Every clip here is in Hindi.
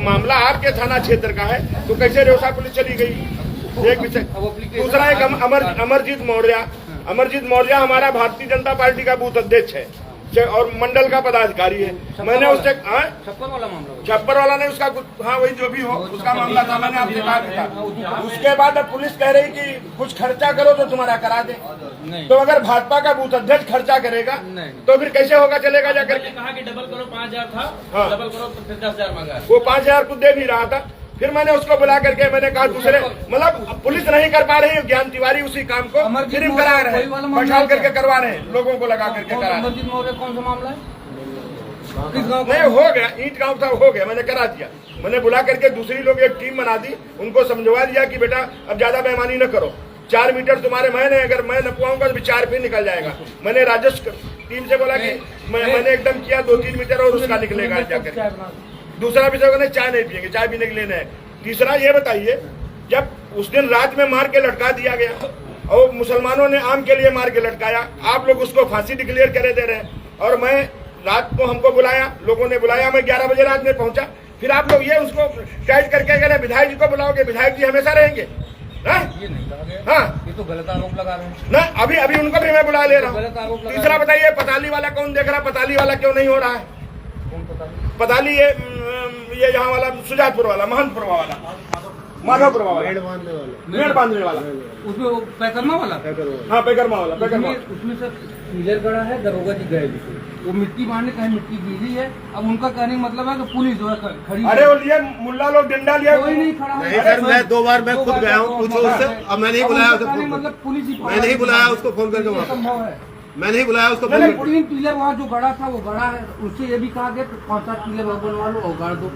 मामला आपके थाना क्षेत्र का है तो कैसे रेवसा पुलिस चली गई? एक विषय। दूसरा एक अमरजीत मौर्य हमारा भारतीय जनता पार्टी का बूथ अध्यक्ष है और मंडल का पदाधिकारी है। मैंने उससे छप्पर वाला ने उसका हाँ वही जो भी हो उसका मामला था, मैंने आपसे कहा था। उसके बाद अब पुलिस कह रही कि कुछ खर्चा करो तो तुम्हारा करा दे। तो अगर भाजपा का बूथ अध्यक्ष खर्चा करेगा तो फिर कैसे होगा, चलेगा जाकर के? कहा कि डबल करो 5,000 था, डबल करो तो फिर 10,000 मांगा। वो 5,000 को दे भी रहा था। फिर मैंने उसको बुला करके मैंने कहा दूसरे मतलब पुलिस नहीं कर पा रही है, ज्ञान तिवारी उसी काम को फिल्म करा रहे हैं, बैठाल करके करवा रहे हैं, लोगों को लगा करके करा रहे हैं। कौन सा मामला है? नहीं हो गया, ईंट गांव था हो गया, मैंने करा दिया। मैंने बुला करके दूसरी लोग एक टीम बना दी, उनको समझवा दिया कि बेटा अब ज्यादा बेईमानी न करो, 4 मीटर तुम्हारे मैंने अगर मैं नपवाऊंगा तो 4 पे निकल जाएगा। मैंने राजस्व टीम से बोला कि मैंने एकदम किया 2-3 मीटर और उसका निकलेगा जाकर। दूसरा विषय कहने चाय नहीं पियेंगे, चाय पीने के लिए नहीं। तीसरा ये बताइए, जब उस दिन रात में मार के लटका दिया गया और मुसलमानों ने आम के लिए मार के लटकाया, आप लोग उसको फांसी डिक्लेयर करे दे रहे हैं। और मैं रात को हमको बुलाया, लोगों ने बुलाया, मैं 11 बजे रात में पहुंचा। फिर आप लोग ये उसको टाइट करके कह रहे विधायक जी को बुलाओगे, विधायक जी हमेशा रहेंगे। हाँ ये तो गलत आरोप लगा रहे हैं ना। अभी उनको भी मैं बुला ले रहा हूँ। तीसरा बताइए, पताली वाला कौन देख रहा? पताली वाला क्यों नहीं हो रहा है? पताली ये यहाँ वाला सुजातपुर वाला, महंतपुर वाला, माधवपुर वाला, मेड़ बांधने वाला, उसमें पैकरमा वाला, हाँ पैकरमा वाला, उसमें सर क्लियर करा है, दरोगा जी गए वो मिट्टी मारने कहीं मिट्टी गिरी है। अब उनका कहने का मतलब है कि पुलिस जो है खड़ी। अरे वो लिए मुल्ला लोग डंडा लिया, कोई नहीं खड़ा है। सर मैं 2 बार मैं खुद गया हूँ, पूछो उससे। अब मैं नहीं बुलाया उसे, मतलब पुलिस मैं नहीं बुलाया उसको फोन करके, संभव है मैं नहीं बुलाया उसको। 3 पिलर वहाँ जो गड़ा था वो गड़ा है, उससे ये भी कहा गया 5-7 पिलर वहाँ बनवा लो और गाड़ दो।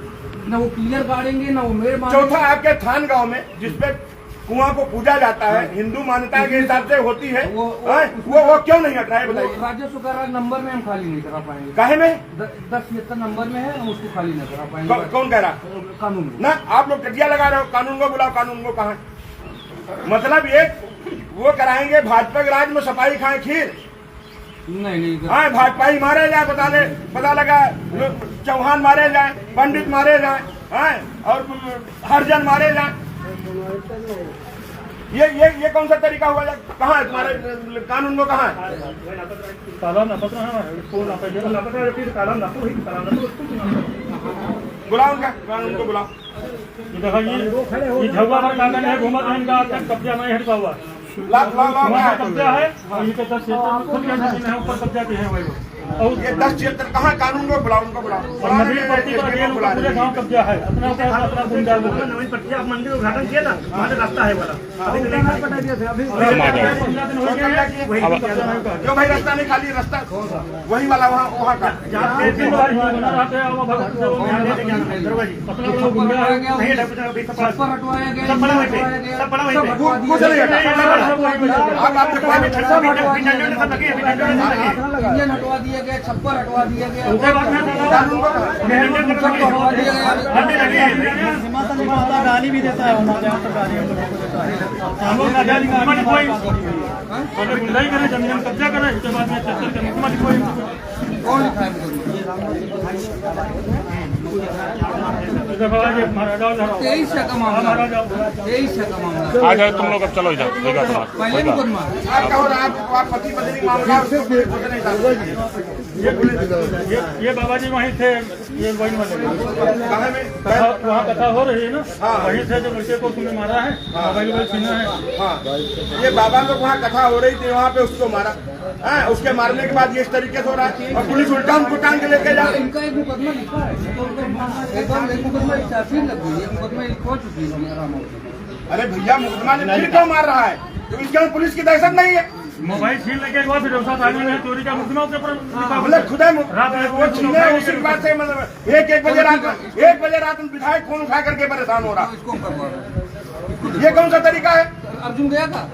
न वो पिलर गाड़ेंगे न वो मेड़ मारेंगे। चौथा आपके थान गांव में जिसपे कुआं को पूजा जाता है, हिंदू मान्यता के हिसाब से होती है, वो क्यों नहीं हट रहा है बताइए? राजस्व करा नंबर में हम खाली नहीं करा पाएंगे। काहे में? 10-76 नंबर में है, हम उसको खाली नहीं करा पाएंगे। कौन कह रहा? कानून ना। आप लोग कटिया लगा रहे हो, कानून को बुलाओ। कानून को कहा मतलब एक वो कराएंगे भाजपा के राज में सफाई खाए खीर? नहीं हाँ, भाजपा ही मारे जाए, पता लगा चौहान मारे जाए, पंडित मारे जाए, हाँ, और हरिजन मारे जाए। ये कौन सा तरीका हुआ? कहाँ है तुम्हारे कानून को? कहाँ है? बुलाओ उनका, कानून को बुलाओ। ये झगड़ा है, घूमा कब्जा नहीं हटका हुआ कब्जा है, ऊपर कब्जा के है वही। और ये 10-76 कहाँ? कानून को बुलाओ, उनको बुलाओ। पूरे गाँव कब्जा है, अपना मंदिर उद्घाटन किया था, वहाँ रास्ता है वाला क्यों भाई? रास्ता नहीं खाली, रास्ता वही वाला वहाँ का। हटवा दिया गया, छप्पर हटवा दिया गया, गाली भी देता है जमीन कब्जा करे, उसके बाद में 76 के मुख्यमंत्री कोई कौन लिखा है? 23 का मामला आ जाओ तुम लोग, अब चलो इधर। पहले मुकदमा आप पति पत्नी मामला ये बाबा जी वहीं थे, ये वही वहाँ कथा हो रही है ना, वहीं थे जो लड़के को तुमने मारा है, मोबाइल छीना है। हाँ, ये बाबा लोग वहाँ कथा हो रही थी, वहाँ पे उसको मारा। उसके मारने के बाद ये इस तरीके से हो रहा है और पुलिस उल्टा उनको टांग के लेके जा रही। इनका एक मुकदमा लिखा है, मुकदमा लग गई है, मुकदमा हो चुकी है। अरे भैया, मुकदमा फिर क्यों मार रहा है? तो इसके पुलिस की दहशत नहीं है? मोबाइल छीन लेके बाद फिर चोरी का मुकदमा उसके ऊपर मतलब खुदा वो छीने उसी बात से मतलब 1 बजे रात में विधायक फोन उठा करके परेशान हो रहा। ये कौन सा तरीका है? अर्जुन गया था,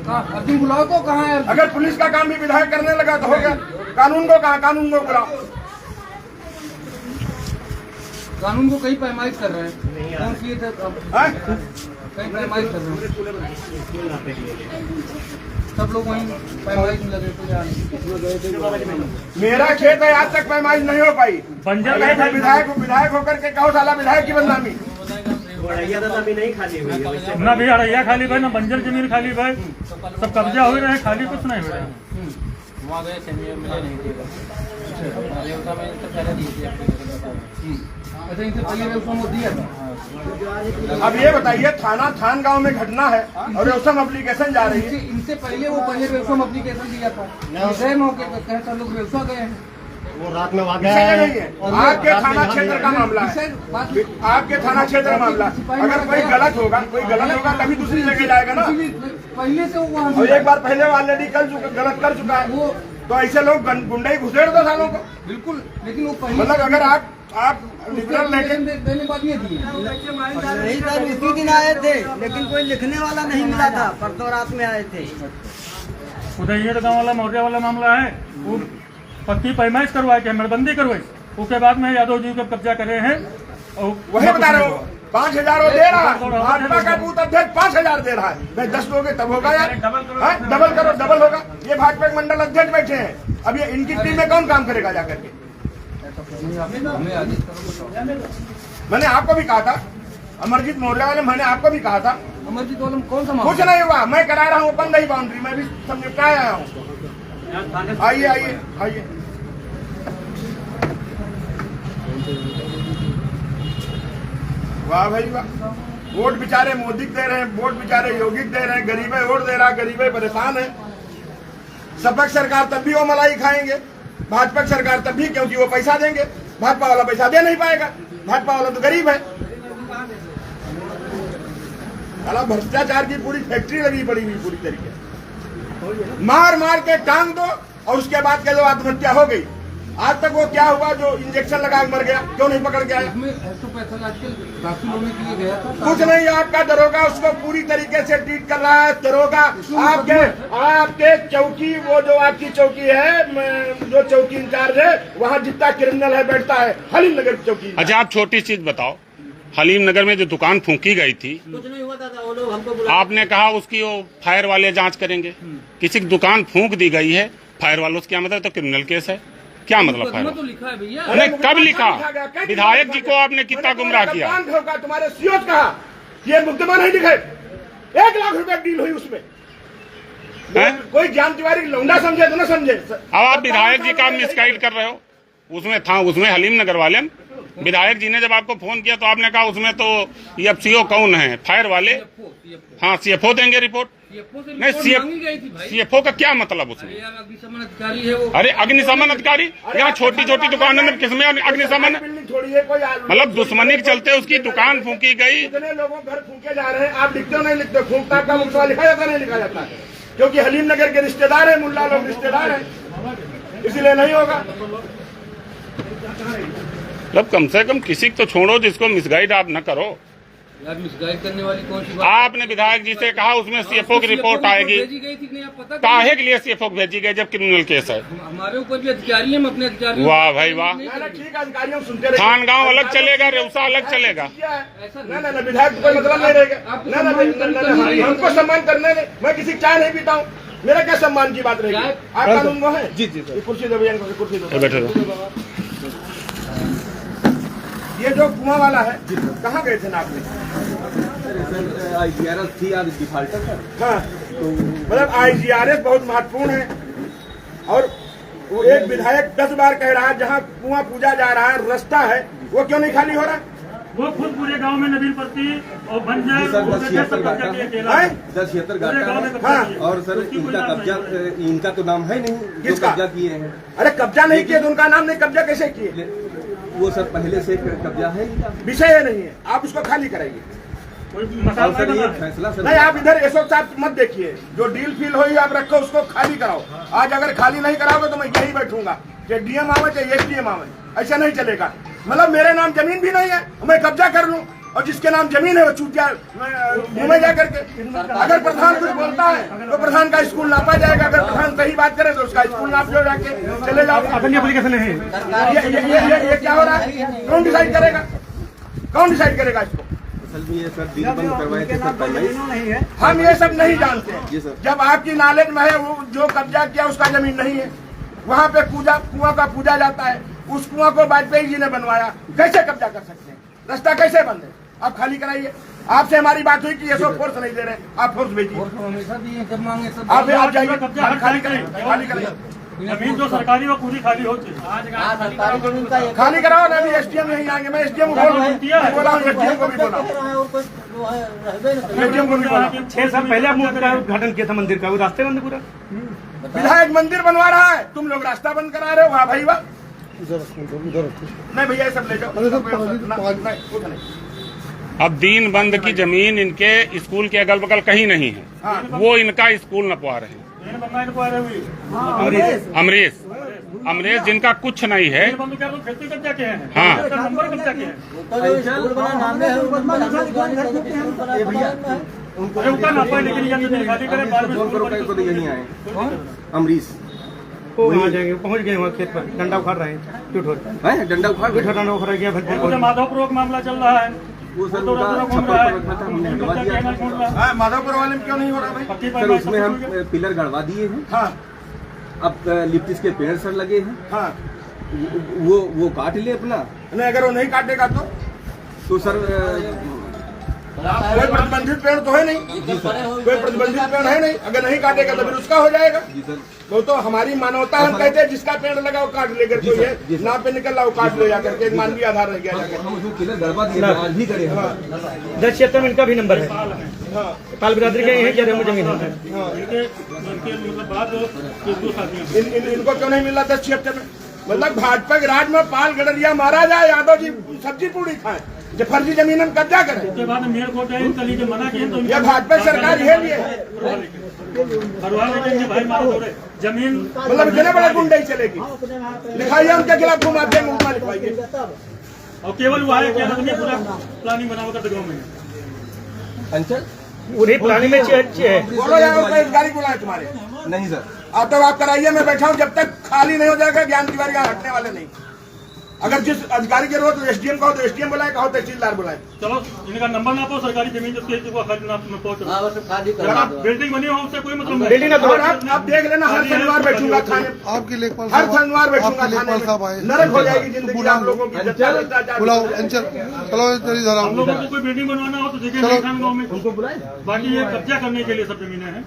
अर्जुन बुलाओ तो कहाँ है? अगर पुलिस का काम भी विधायक करने लगा तो हो गया। कानून को कहा? कानून को बुलाओ। कानून को कहीं पैमाइश कर रहे हैं, कौन किए थे? कहीं पैमाइश कर रहे हैं। सब लोग वहीं पैमाइश में लगे थे जाने। मेरा खेत है, आज तक पैमाइश नहीं हो पाई। बंजर मैं विधायक होकर के कहो साला विधायक की बदनामी। ना भी अड़ैया खाली भाई, ना बंजर जमीन खाली भाई, सब कब्जा हो रहे हैं, खाली कुछ नहीं हो रहा है। वहाँ गए थे, मिले नहीं थे। अच्छा, इनसे पहले रेवसम को दिया था। अब ये बताइए, थान गांव में घटना है और रेवसम एप्लीकेशन जा रही है। इनसे पहले वो पहले रेवसम एप्लीकेशन दिया था, गए मौके पर, कहता लोग रेवसा गए हैं। वो रात में वहाँ विषय नहीं है, आपके थाना क्षेत्र का मामला है, आपके थाना क्षेत्र का मामला। अगर कोई गलत होगा तभी दूसरी जगह जाएगा ना। पहले से वो और एक बार पहले ऑलरेडी गलत कर चुका है वो, तो ऐसे लोग गुंडे ही घुसेड़ दो सालों को। बिल्कुल, लेकिन वो पहले मतलब अगर आप लिबरल लेके देने बाद ये दिए नहीं सर, उसी दिन आए थे, लेकिन कोई लिखने वाला नहीं मिला था। परसों रात में आए थे। उदयगढ़ गाँव वाला मौर्य वाला मामला है, वो पक्की पैमाइश करवाए के मेड़बंदी करवाई, उसके बाद में यादव जी को कब्जा करे हैं। और वही बता रहे हो, 5,000 वो दे रहा है, भाजपा का बूथ अध्यक्ष 5,000 दे रहा है। मैं 10 लोगे तब होगा यार, डबल करो, डबल होगा। ये भाजपा के मंडल अध्यक्ष बैठे हैं, अब ये इनकी टीम में कौन काम करेगा जाकर के? मैंने आपको भी कहा था, अमरजीत मौर्य वाले, मैंने आपको भी कहा था। अमरजीत वाले कौन सा कुछ नहीं हुआ, मैं करा रहा हूँ, बंद नहीं बाउंड्री, मैं भी समझ आया हूँ। आइए आइए आइए, वाह भाई वाह। वोट बेचारे मोदी दे रहे हैं, वोट बेचारे योगी दे रहे हैं, गरीबे वोट दे रहा, गरीबे परेशान है। सपक सरकार तब भी वो मलाई खाएंगे, भाजपा सरकार तब भी, क्योंकि वो पैसा देंगे। भाजपा वाला पैसा दे नहीं पाएगा, भाजपा वाला तो गरीब है। साला भ्रष्टाचार की पूरी फैक्ट्री लगी पड़ी हुई पूरी तरीके से। मार मार के टांग दो और उसके बाद के जो आत्महत्या हो गई। आज तक वो क्या हुआ जो इंजेक्शन लगा के मर गया, क्यों नहीं पकड़ के आया? दाखिल होने के लिए गया था, कुछ नहीं, आपका दरोगा उसको पूरी तरीके से ट्रीट कर रहा है। दरोगा आपके चौकी, वो जो आपकी चौकी है, जो चौकी इंचार्ज है, वहाँ जितना क्रिमिनल है बैठता है, हलीम नगर की चौकी। अच्छा, आप छोटी चीज बताओ, हलीम नगर में जो दुकान फूंकी गई थी, कुछ नहीं हुआ था, वो लोग हमको आपने कहा उसकी वो फायर वाले जांच करेंगे। किसी की दुकान फूंक दी गई है, फायर वालों से क्या मतलब? तो क्रिमिनल केस है, क्या मतलब फायर? तो लिखा है भैया। नहीं, कब लिखा? विधायक जी को आपने कितना गुमराह किया? तुम्हारे सीओ कहा ये मुकदमा नहीं लिखे, 1 लाख रुपए डील हुई उसमें। कोई ज्ञान तिवारी लौंडा समझे तो ना समझे। अब आप विधायक जी का मिसगाइड कर रहे हो। उसमें था, उसमें हलीम नगर वाले विधायक जी ने जब आपको फोन किया तो आपने कहा उसमें तो ये अब सीओ कौन है? फायर वाले। हाँ, सीएफओ देंगे रिपोर्ट। नहीं, सीएफओ का क्या मतलब उसमें? अग्निशमन अधिकारी है वो। अरे अग्निशमन अधिकारी यहाँ छोटी छोटी दुकानों में किसमें अग्निशमन? मतलब दुश्मनी के चलते उसकी दुकान फूंकी गई। इतने लोगों घर फूंके जा रहे हैं, आप लिखते हो नहीं लिखते? फूंकता का मुखवा लिखा जाता नहीं लिखा जाता? क्योंकि हलीम नगर के रिश्तेदार है, मुल्ला लोग रिश्तेदार है, इसलिए नहीं होगा। मतलब कम से कम किसी को तो छोड़ो जिसको मिसगाइड आप न करो। यार मिसगाइड करने वाली कौन सी बात? आपने विधायक जी से कहा उसमें सीएफओ की रिपोर्ट आएगी। भेजी गई थी, नहीं आप पता काहे के लिए सीएफओ भेजी गई जब क्रिमिनल केस है? हमारे ऊपर भी अधिकारी है, हम अपने अधिकारी। वाह भाई वाह। ठीक है, अधिकारियों सुनते रहे। थान गांव अलग चलेगा, रेवसा अलग चलेगा। ना विधायक कोई मतलब नहीं रहेगा। ना हमको सम्मान करने में, मैं किसी चाय नहीं पीता हूँ, मेरा क्या सम्मान की बात रहेगी? आप कानून वो है। जी जी, कुर्सी दो भैया, कुर्सी दो, बैठे रहो। ये जो कुआं वाला है, कहाँ गए थे ना आपने? IGRS थी आज डिफाल्टर है। हाँ, तो मतलब IGRS बहुत महत्वपूर्ण है। और वो एक विधायक 10 बार कह रहा है जहाँ कुआं पूजा जा रहा है, रास्ता है, वो क्यों नहीं खाली हो रहा? वो खुद पूरे गांव में नदीन पड़ती और बंजर 10-76 गाता हाँ। और सर इनका कब्जा, इनका तो नाम है नहीं जो किसका? कब्जा किए हैं। अरे कब्जा नहीं किए तो उनका नाम नहीं, कब्जा कैसे किए? वो सर पहले से कब्जा है इनका। विषय नहीं है, आप उसको खाली कराइए। और सर ये फैसला सर नहीं, आप इधर एसओ साहब मत देखिए, जो डील फील हुई आप रखो, उसको खाली कराओ। आज अगर खाली नहीं कराओगे तो मैं यही बैठूंगा, चाहे डीएम आवे चाहे एसडीएम आवे, ऐसा नहीं चलेगा। मतलब मेरे नाम जमीन भी नहीं है, मैं कब्जा कर लूं, और जिसके नाम जमीन है वो चूतिया घूमे जा करके। अगर प्रधान कुछ बोलता है तो प्रधान का स्कूल नापा जाएगा, अगर प्रधान सही बात करे तो उसका स्कूल नाप जो जाके चले जाओ। ये क्या हो रहा है? कौन डिसाइड करेगा? कौन डिसाइड करेगा इसको? असल में ये सर दिन बंद करवाए थे सर पहले ही। नहीं है। हम ये सब नहीं जानते जी सर। जब आपकी नॉलेज में है, वो जो कब्जा किया उसका जमीन नहीं है, वहाँ पे कुआं का पूजा जाता है, उस कुआं को वाजपेयी जी ने बनवाया, कैसे कब्जा कर सकते हैं? रास्ता कैसे बंद है? आप खाली कराइए। आपसे हमारी बात हुई कि ये सब फोर्स नहीं दे रहे, आप फोर्स भेजिए। और तो हमेशा दिए, जब मांगे सब आप जाइए, कब्जा हर खाली टाइम कराइए, खाली कराइए, जमीन जो सरकारी वो पूरी खाली हो चुकी है। खाली कराओ ना। अभी एसडीएम यहीं आएंगे, मैं एसडीएम को बोला हूँ, एसडीएम को भी बोला, एसडीएम को भी बोला। 6 साल पहले आप उद्घाटन किया था मंदिर का, वो रास्ते बंद पूरा। विधायक मंदिर बनवा रहा है, तुम लोग रास्ता बंद करा रहे हो। वाह भाई वाह। नहीं भैया ये सब ले जाओ। नहीं। अब दीन बंद की जमीन इनके स्कूल के अगल बगल कहीं नहीं है, वो इनका स्कूल नपवा रहे हैं। अमरीश जिनका कुछ नहीं है। हाँ, उनका नापा लेकिन यही आए अमरीश वो वहाँ जाएंगे, पहुँच गए वहाँ खेत पर, डंडा उखाड़ रहे हैं, डंडा उखाड़ डंडा उखाड़ गया। माधवपुर का मामला चल रहा है, वो सर उनका छप्पर पर रखा था, हमने हटवा दिया। माधवपुर वाले में क्यों नहीं हो रहा भाई? सर उसमें हम पिलर गड़वा दिए हैं। हाँ अब लिप्टिस के पेड़ सर लगे हैं, हाँ। वो काट ले अपना। नहीं, अगर वो नहीं काटेगा तो सर कोई प्रतिबंधित पेड़ तो है नहीं, कोई प्रतिबंधित पेड़ है नहीं। अगर नहीं काटेगा तो फिर उसका हो जाएगा। जी सर। तो हमारी मानवता, हम कहते हैं जिसका पेड़ लगा वो काट लेकर, कोई है नाव पे निकल रहा वो काट ले जाकर के, मानवीय आधार रह गया जाकर। हम उसमें पिलर गड़वा दिए, आज भी करे हैं। 10 क्षेत्र में इनका भी नंबर है, पाल बिरादरी के यही जगह में जमीन है। इनको क्यों नहीं मिल रहा 10-76 में? मतलब भाजपा के राज में पाल गडरिया मारा जाए, यादव जी सब्जी पूरी खाए, जो फर्जी जमीन हम कब्जा करें। उसके बाद मेयर कोर्ट है, इनका लीजिए मना किए तो ये भाजपा सरकार ये लिए जमीन मतलब इतने बड़े गुंडे चलेगी। लिखाइए उनके खिलाफ घुमाते मुकदमा लिखवाइए। और केवल वो है कि आदमी पूरा प्लानिंग बना कर गाँव में अंचल उन्हें प्लानिंग में है। बोलो यार, उसका गाड़ी बुलाए तुम्हारे। नहीं सर, अब तक आप कराइए, मैं बैठा हूँ, जब तक खाली नहीं हो जाएगा ज्ञान तिवारी यहाँ हटने वाले नहीं। अगर जिस अधिकारी के रोज एसडीएम कहो तो एसडीएम बुलाए, कहो तहसीलदार बुलाए। चलो इनका नंबर ना पाओ, सरकारी जमीन बिल्डिंग बनी हो उससे कोई मतलब नहीं। बिल्डिंग आप देख लेना, हर शनिवार बैठूंगा खाने, आपके लेखपाल हर शनिवार बैठूंगा खाने साहब आए, में। नरक हो जाएगी जिंदगी आप लोगों की। बुलाओ अंचल, चलो इधर आओ। हम लोगों को कोई बिल्डिंग बनवाना हो तो जगह नहीं खान गाँव में, उनको बुलाए। बाकी ये कब्जा करने के लिए सब जमीनें हैं,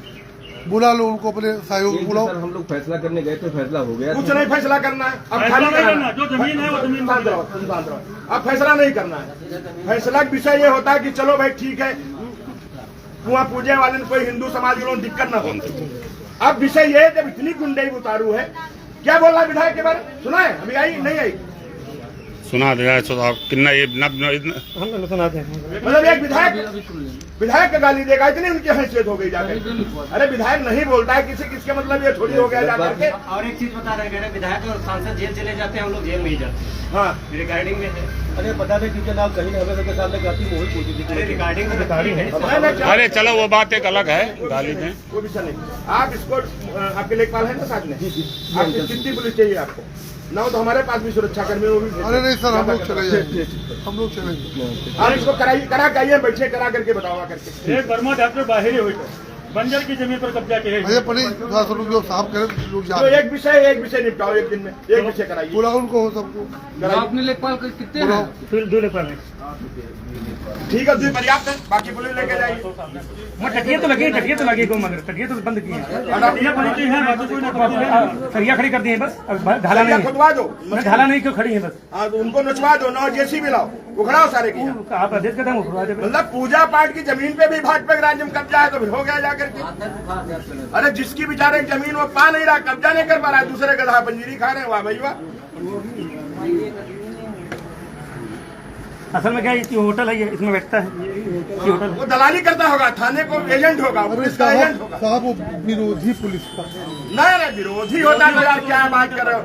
बुला लो उनको, अपने सहयोग बुलाओ। सर हम लोग फैसला करने गए थे, फैसला हो गया। कुछ नहीं फैसला करना है, अब फैसला खाली नहीं करना करना, जो जमीन है वो जमीन बांध रहो, बांध रहो। अब फैसला नहीं करना है। फैसला का विषय ये होता है कि चलो भाई ठीक है, कुआं पूजे वाले ने कोई हिंदू समाज के लोग दिक्कत न हो। अब विषय ये, जब इतनी गुंडई उतारू है, क्या बोल रहा विधायक के बारे में सुना है? अभी आई नहीं आई? सुना दे कितना ये हम सुनाते हैं। मतलब एक विधायक का गाली देगा, इतनी उनकी हैसियत हो गई जाकर। अरे विधायक नहीं बोलता है किसी किसके, मतलब ये थोड़ी हो गया जाकर के। और एक चीज बता रहे हैं, विधायक और सांसद जेल चले जाते हैं, हम लोग जेल नहीं जाते। हाँ रिगार्डिंग में है। अरे पता नहीं क्योंकि आप कहीं हमें के सामने काफी मोहित होती थी। अरे रिगार्डिंग में रिकॉर्डिंग है। अरे चलो वो बात एक अलग है, गाली दें। कोई विषय नहीं। आप इसको, आपके लेखपाल है ना साथ में? आपकी कितनी पुलिस चाहिए आपको? ना हो तो हमारे पास भी सुरक्षा कर्मी, वो भी। अरे नहीं सर, हम लोग चले जाएंगे, हम लोग चलेंगे। आप इसको करा के बैठिए, करा करके बताओ करके। एक वर्मा डॉक्टर बाहर ही हुई बंजर की जमीन पर कब्जा किए। भैया पड़ी जो साहब करें लोग तो एक विषय निपटाओ, एक दिन में एक विषय कराइए। बुलाओ उनको, सबको कराइए। अपने लेखपाल कितने हैं? फिर 2 लेखपाल है। ठीक है, 2 पर्याप्त है, बाकी पुलिस लेके जाइए। टटिया तो लगे को, मगर टटिया तो बंद किए हैं। सरिया खड़ी कर दिए बस, ढाला नहीं खुदवा दो, ढाला नहीं क्यों खड़ी है बस। हाँ तो उनको नचवा दो, 9 जेसीबी लाओ, उखड़ाओ सारे की। आप आदेश करते हैं, मतलब पूजा पाठ की जमीन पे भी भाजपा के राज्य में कब्जा है, तो फिर हो गया जाकर के। अरे जिसकी बेचारे जमीन वो पा नहीं रहा, कब्जा नहीं कर पा रहा है, दूसरे गधा पंजीरी खा रहे हैं। वाह भाई वाह। असल में क्या है, होटल है, ये इसमें बैठता है, ये होटल। वो दलाली करता होगा, थाने को एजेंट होगा, पुलिस का एजेंट होगा। साहब वो विरोधी पुलिस का नहीं विरोधी होता है तो यार क्या बात कर रहे हो?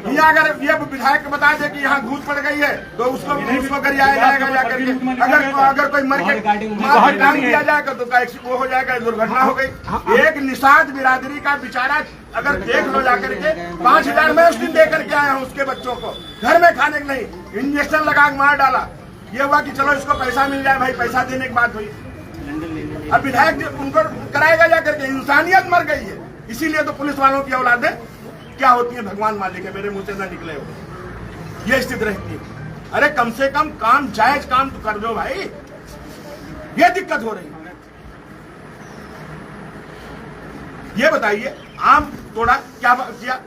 यहाँ अगर ये विधायक बता दे कि यहाँ घूस पड़ गई है तो उसको गरियाया जाएगा जाकर के। अगर कोई मर के काम किया जाएगा तो वो हो जाएगा, दुर्घटना हो गई। एक निषाद बिरादरी का बेचारा अगर देख लो जाकर के, 5000 में उस दिन दे करके आया हूँ उसके बच्चों को, घर में खाने को नहीं, इंजेक्शन लगा के मार डाला। ये हुआ कि चलो इसको पैसा मिल जाए भाई, पैसा देने की बात हुई। अब विधायक जी उनको कराएगा जा करके, इंसानियत मर गई है। इसीलिए तो पुलिस वालों की औलादें क्या होती है भगवान मालिक है, मेरे मुंह से न निकले हो, ये स्थिति रहती है। अरे कम से कम काम, जायज काम तो कर दो भाई, ये दिक्कत हो रही है। ये बताइए आम तोड़ा क्या किया?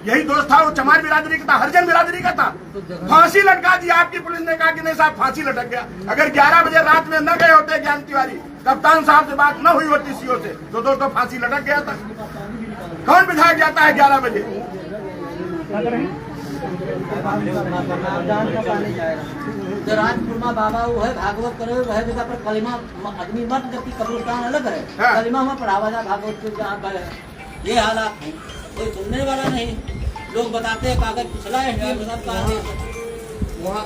यही दोस्त था, वो चमार बिरादरी का था, हरिजन बिरादरी का था, फांसी लटका दी। आपकी पुलिस ने कहा कि नहीं साहब फांसी लटक गया। अगर 11 बजे रात में न गए होते ज्ञान तिवारी, कप्तान साहब से बात न हुई होती सीओ से, तो दोस्तों फांसी लटक गया था। कौन विधायक जाता है 11 बजे? राजपुर में बाबा वो है भागवत करे, वह जगह पर कलिमा आदमी मत जबकि कब्रिस्तान अलग है। हाँ। कलिमा में पढ़ावा जा भागवत के जहाँ पर है। ये हालात है, कोई सुनने वाला नहीं। लोग बताते हैं कागज पिछला है, वहाँ